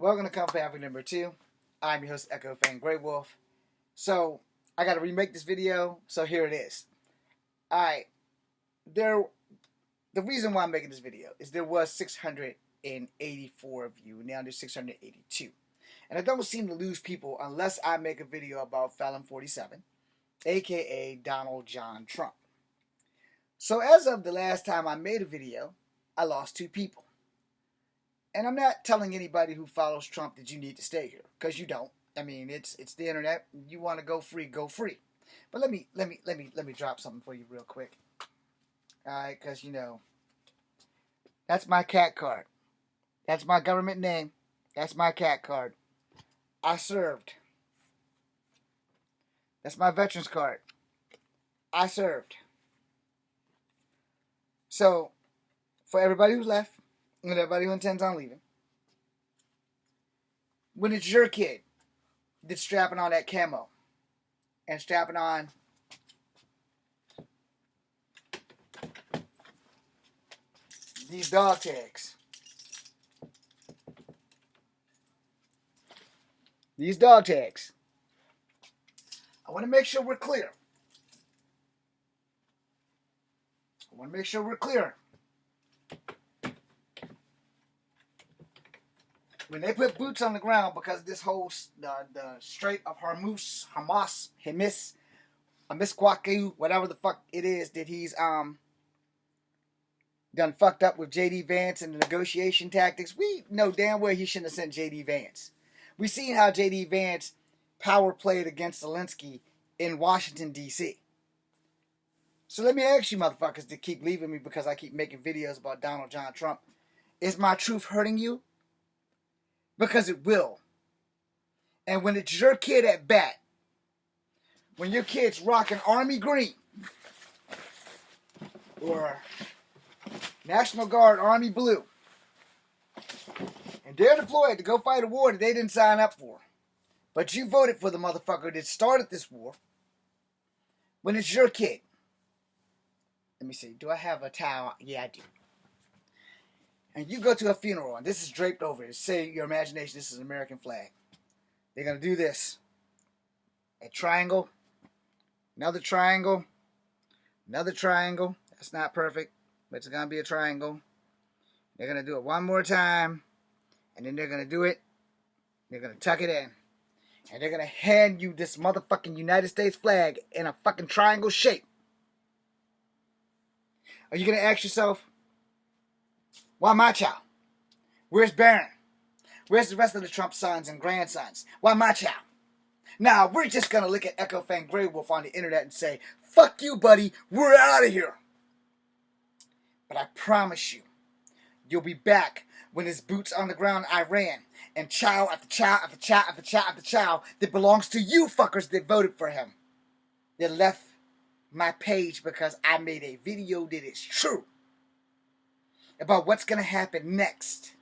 Welcome to Come Family number 2. I'm your host, Echo Fan Grey Wolf. So, I gotta remake this video, so here it is. Alright, the reason why I'm making this video is there was 684 of you, now there's 682. And I don't seem to lose people unless I make a video about Felon 47, aka Donald John Trump. So as of the last time I made a video, I lost 2 people. And I'm not telling anybody who follows Trump that you need to stay here, because you don't. I mean, it's the internet. You want to go free, go free. But let me drop something for you real quick. All right, because that's my cat card. That's my government name. That's my cat card. I served. That's my veterans card. I served. So, for everybody who's left, and everybody who intends on leaving, when it's your kid that's strapping on that camo and strapping on these dog tags, I want to make sure we're clear. When they put boots on the ground because of this whole the Strait of Hormuz, Amisquaku, whatever the fuck it is that he's done fucked up with J.D. Vance and the negotiation tactics, we know damn well he shouldn't have sent J.D. Vance. We seen how J.D. Vance power played against Zelensky in Washington, D.C. So let me ask you motherfuckers that keep leaving me because I keep making videos about Donald John Trump. Is my truth hurting you? Because it will. And when it's your kid at bat, when your kid's rocking Army Green or National Guard Army Blue, and they're deployed to go fight a war that they didn't sign up for, but you voted for the motherfucker that started this war, when it's your kid. Let me see, do I have a towel? Yeah, I do. And you go to a funeral, and this is draped over it. Say your imagination, this is an American flag. They're going to do this. A triangle, another triangle, another triangle. That's not perfect, but it's going to be a triangle. They're going to do it one more time, and then they're going to do it. They're going to tuck it in. And they're going to hand you this motherfucking United States flag in a fucking triangle shape. Are you going to ask yourself, why my child? Where's Barron? Where's the rest of the Trump sons and grandsons? Why my child? Now, we're just going to look at Echo Fan Grey Wolf on the internet and say, fuck you, buddy, we're out of here. But I promise you, you'll be back when there's boots on the ground Iran and child after child after child after child after child that belongs to you fuckers that voted for him. That left my page because I made a video that is true about what's going to happen next.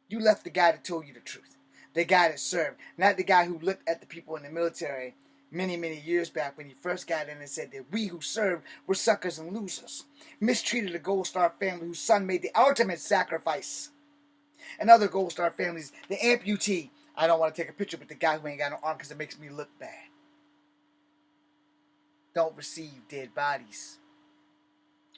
You left the guy that told you the truth. The guy that served. Not the guy who looked at the people in the military many, many years back when he first got in and said that we who served were suckers and losers. Mistreated the Gold Star family whose son made the ultimate sacrifice. And other Gold Star families, the amputee. I don't want to take a picture with the guy who ain't got no arm because it makes me look bad. Don't receive dead bodies.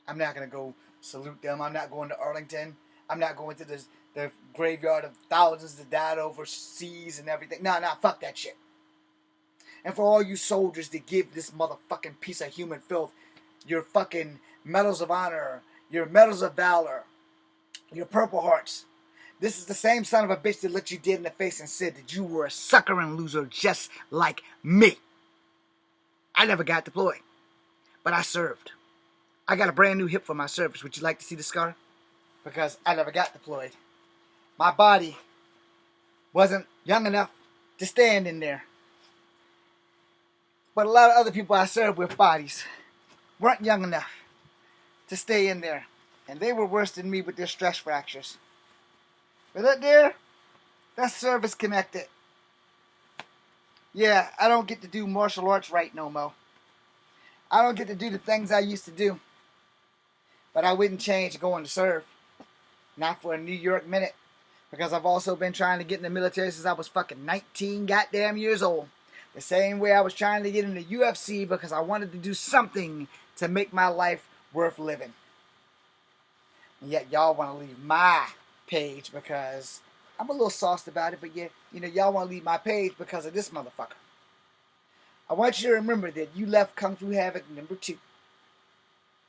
I'm not going to go salute them. I'm not going to Arlington. I'm not going to the graveyard of thousands that died overseas and everything. No, fuck that shit. And for all you soldiers that give this motherfucking piece of human filth your fucking medals of honor, your medals of valor, your Purple Hearts. This is the same son of a bitch that looked you dead in the face and said that you were a sucker and loser just like me. I never got deployed, but I served. I got a brand new hip for my service. Would you like to see the scar? Because I never got deployed. My body wasn't young enough to stand in there. But a lot of other people I served with bodies weren't young enough to stay in there. And they were worse than me with their stress fractures. But that there, that's service connected. Yeah, I don't get to do martial arts right no more. I don't get to do the things I used to do. But I wouldn't change going to serve. Not for a New York minute. Because I've also been trying to get in the military since I was fucking 19 goddamn years old. The same way I was trying to get in the UFC because I wanted to do something to make my life worth living. And yet y'all want to leave my page because I'm a little sauced about it, but yeah, y'all want to leave my page because of this motherfucker. I want you to remember that you left Kung Fu Havoc #2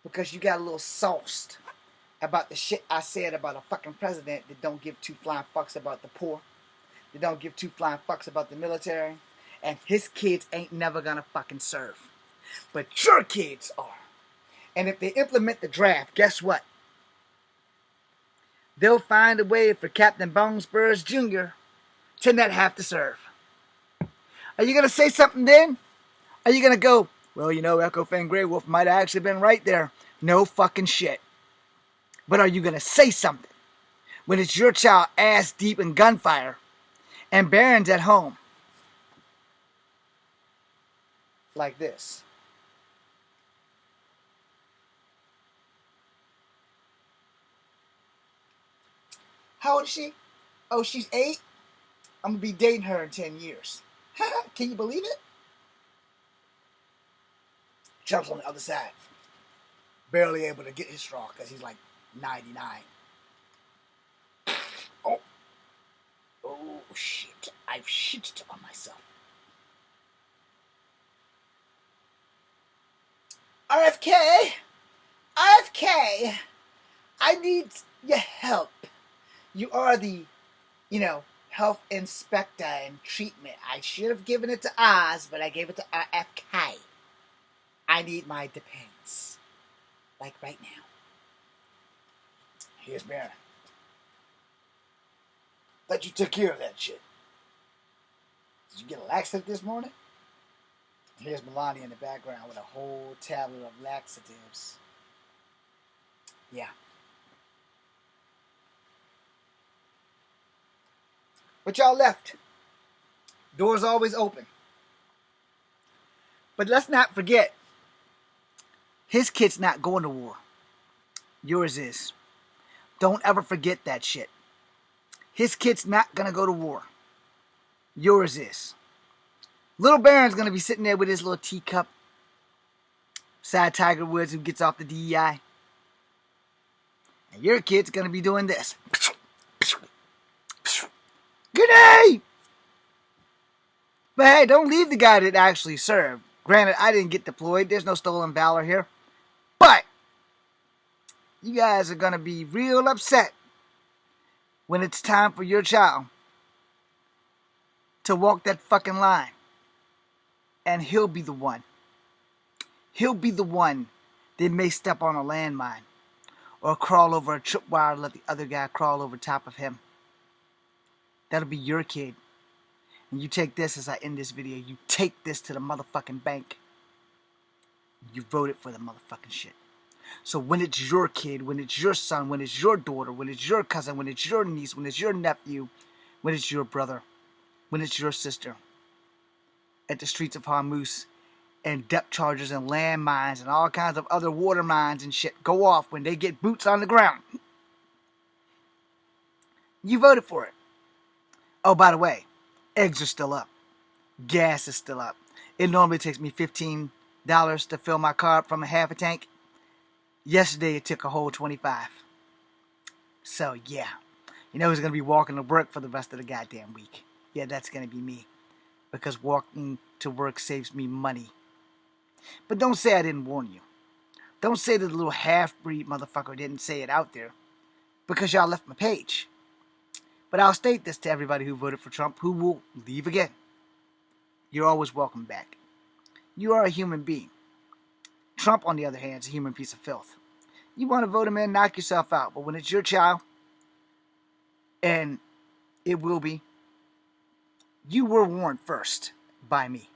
because you got a little sauced about the shit I said about a fucking president that don't give two flying fucks about the poor, that don't give two flying fucks about the military, and his kids ain't never gonna fucking serve. But your kids are. And if they implement the draft, guess what? They'll find a way for Captain Bone Spurs Jr. to not have to serve. Are you gonna say something then? Are you gonna go, well, Echo Fang Grey Wolf might have actually been right there? No fucking shit. But are you gonna say something when it's your child ass deep in gunfire and Baron's at home? Like this. How old is she? Oh, she's 8? I'm gonna be dating her in 10 years. Can you believe it? Trump's on the other side. Barely able to get his straw because he's like 99. Oh. Oh, shit. I've shitted on myself. RFK! RFK! I need your help. You are the, health inspector and treatment. I should have given it to Oz, but I gave it to RFK. I need my depends. Like right now. Here's Baron. Thought you took care of that shit. Did you get a laxative this morning? Here's Melania in the background with a whole tablet of laxatives. Yeah. But y'all left. Doors always open. But let's not forget, his kid's not going to war. Yours is. Don't ever forget that shit. His kid's not going to go to war. Yours is. Little Baron's going to be sitting there with his little teacup. Side Tiger Woods who gets off the DEI. And your kid's going to be doing this. Good day! But hey, don't leave the guy that actually served. Granted, I didn't get deployed. There's no stolen valor here. But you guys are going to be real upset when it's time for your child to walk that fucking line. And he'll be the one. He'll be the one that may step on a landmine or crawl over a tripwire and let the other guy crawl over top of him. That'll be your kid. And you take this as I end this video. You take this to the motherfucking bank. You voted for the motherfucking shit. So when it's your kid, when it's your son, when it's your daughter, when it's your cousin, when it's your niece, when it's your nephew, when it's your brother, when it's your sister, at the streets of Hormuz, and depth charges and landmines and all kinds of other water mines and shit go off when they get boots on the ground. You voted for it. Oh, by the way, eggs are still up. Gas is still up. It normally takes me $15 to fill my car up from a half a tank. Yesterday it took a whole 25. So yeah, you know who's going to be walking to work for the rest of the goddamn week? Yeah, that's going to be me. Because walking to work saves me money. But don't say I didn't warn you. Don't say that the little half-breed motherfucker didn't say it out there. Because y'all left my page. But I'll state this to everybody who voted for Trump, who will leave again. You're always welcome back. You are a human being. Trump, on the other hand, is a human piece of filth. You want to vote him in, knock yourself out. But when it's your child, and it will be, you were warned first by me.